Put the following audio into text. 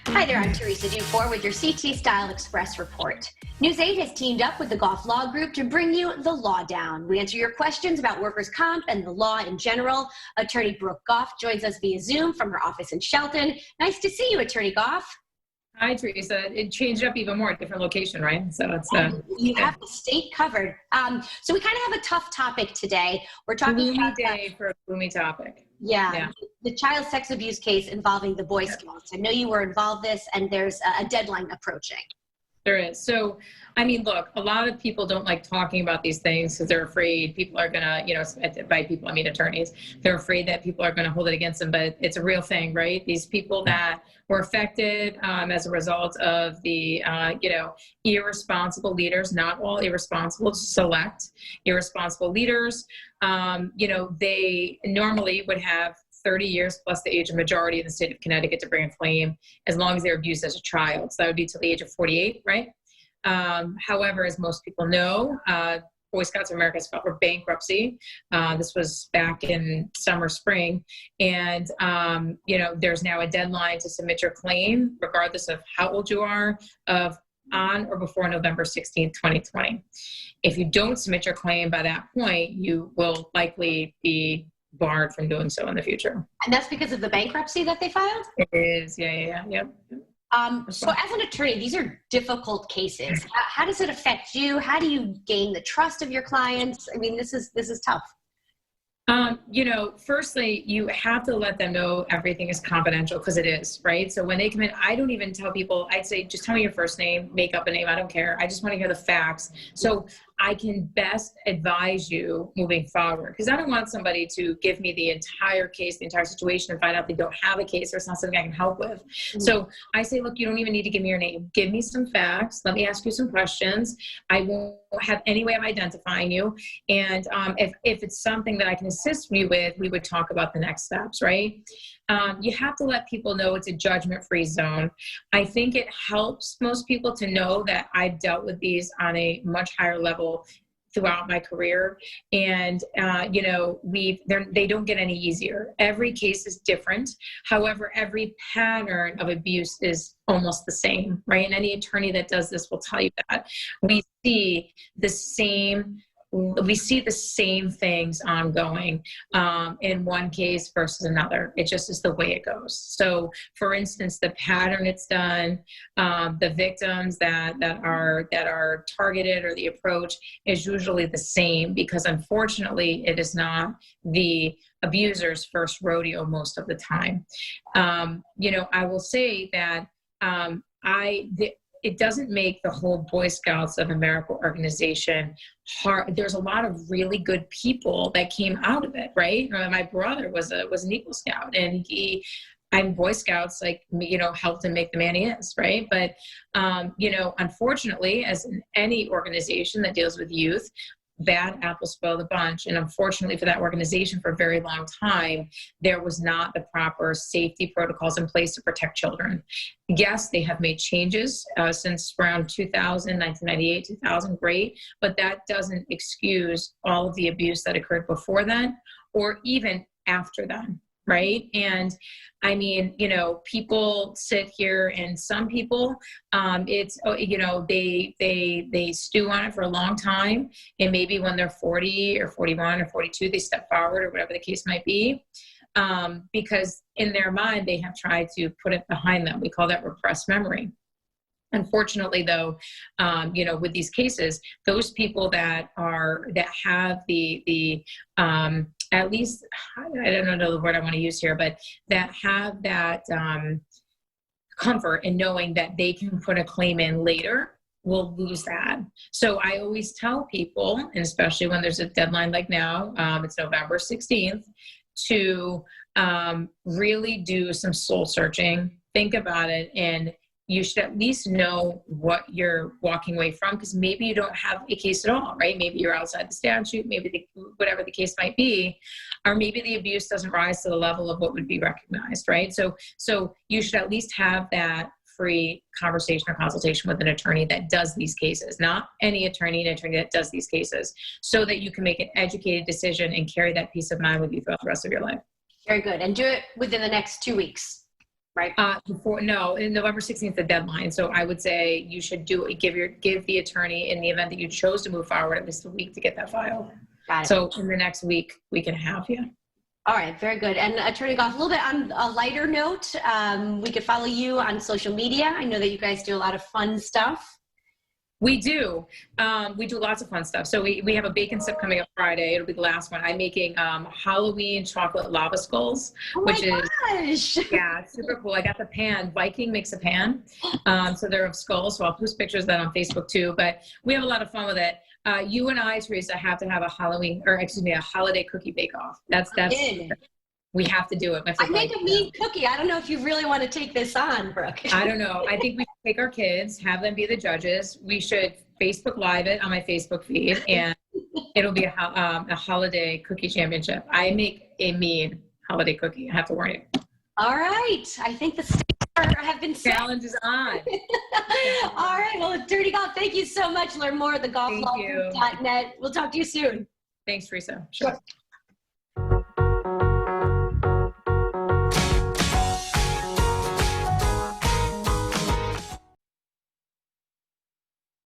Hi there, I'm Teresa Dufour with your CT Style Express report. News 8 has teamed up with the Goff Law Group to bring you The Law Down. We answer your questions about workers' comp and the law in general. Attorney Brooke Goff joins us via Zoom from her office in Shelton. Nice to see you, Attorney Goff. Hi, Teresa. It changed up even more, different location, right? So it's you have the state covered. So we kind of have a tough topic today. We're talking gloomy about day for a gloomy topic. Yeah, the child sex abuse case involving the Boy Scouts. I know you were involved in this, and there's a deadline approaching. There is. So, I mean, look, a lot of people don't like talking about these things because they're afraid people are going to, by people, I mean attorneys, they're afraid that people are going to hold it against them, but it's a real thing, right? These people that were affected as a result of the, irresponsible leaders, not all irresponsible, select irresponsible leaders, they normally would have 30 years plus the age of majority in the state of Connecticut to bring a claim as long as they were abused as a child. So that would be till the age of 48, right? However, as most people know, Boy Scouts of America has filed for bankruptcy. This was back in summer, spring. And, there's now a deadline to submit your claim, regardless of how old you are, on or before November 16th, 2020. If you don't submit your claim by that point, you will likely be barred from doing so in the future. And that's because of the bankruptcy that they filed? It is, yeah. So as an attorney, these are difficult cases. How does it affect you? How do you gain the trust of your clients? I mean, this is tough. Firstly, you have to let them know everything is confidential because it is, right? So when they come in, I don't even tell people, I'd say, just tell me your first name, make up a name. I don't care. I just want to hear the facts. So I can best advise you moving forward, because I don't want somebody to give me the entire case, the entire situation, and find out they don't have a case or it's not something I can help with. Mm-hmm. So I say, look, you don't even need to give me your name. Give me some facts. Let me ask you some questions. I won't have any way of identifying you. And if it's something that I can assist you with, we would talk about the next steps, right? You have to let people know it's a judgment-free zone. I think it helps most people to know that I've dealt with these on a much higher level throughout my career. And, they don't get any easier. Every case is different. However, every pattern of abuse is almost the same, right? And any attorney that does this will tell you that. We see the same things ongoing in one case versus another. It just is the way it goes. So, for instance, the pattern it's done, the victims that are targeted, or the approach is usually the same, because unfortunately it is not the abuser's first rodeo most of the time. I will say that it doesn't make the whole Boy Scouts of America organization hard. There's a lot of really good people that came out of it, right? My brother was an Eagle Scout, and Boy Scouts, helped him make the man he is, right? But, unfortunately, as in any organization that deals with youth, bad apples spoil the bunch. And unfortunately for that organization, for a very long time, there was not the proper safety protocols in place to protect children. Yes, they have made changes since around 2000, 1998, 2000, great, but that doesn't excuse all of the abuse that occurred before then, or even after then. Right. And I mean, people sit here, and some people, they stew on it for a long time. And maybe when they're 40 or 41 or 42, they step forward, or whatever the case might be, because in their mind, they have tried to put it behind them. We call that repressed memory. Unfortunately, though, with these cases, those people that have the at least, I don't know the word I want to use here, but that have that comfort in knowing that they can put a claim in later, will lose that. So I always tell people, and especially when there's a deadline like now, it's November 16th, to really do some soul searching, think about it, and you should at least know what you're walking away from, because maybe you don't have a case at all, right? Maybe you're outside the statute, maybe whatever the case might be, or maybe the abuse doesn't rise to the level of what would be recognized, right? So you should at least have that free conversation or consultation with an attorney that does these cases, not any attorney, an attorney that does these cases, so that you can make an educated decision and carry that peace of mind with you throughout the rest of your life. Very good. And do it within the next 2 weeks, right? In November 16th, the deadline. So I would say you should give the attorney, in the event that you chose to move forward, at least a week to get that filed. Got it. So in the next week and a half, yeah. All right, very good. And Attorney Goff, a little bit on a lighter note, we could follow you on social media. I know that you guys do a lot of fun stuff. We do. We do lots of fun stuff. So we have a bacon sip coming up Friday. It'll be the last one. I'm making Halloween chocolate lava skulls, Gosh. Yeah, it's super cool. I got the pan. Viking makes a pan. So they're of skulls. So I'll post pictures of that on Facebook too. But we have a lot of fun with it. You and I, Teresa, have to have a holiday cookie bake-off. That's we have to do it. I make a mean cookie. I don't know if you really want to take this on, Brooke. I don't know. I think we should take our kids, have them be the judges. We should Facebook Live it on my Facebook feed, and it'll be a holiday cookie championship. I make a mean holiday cookie. I have to warn you. All right. I think the stakes have been set. Challenge is on. All right. Well, Attorney Goff, thank you so much. Learn more at thegolflawgroup.net. We'll talk to you soon. Thanks, Teresa. Sure.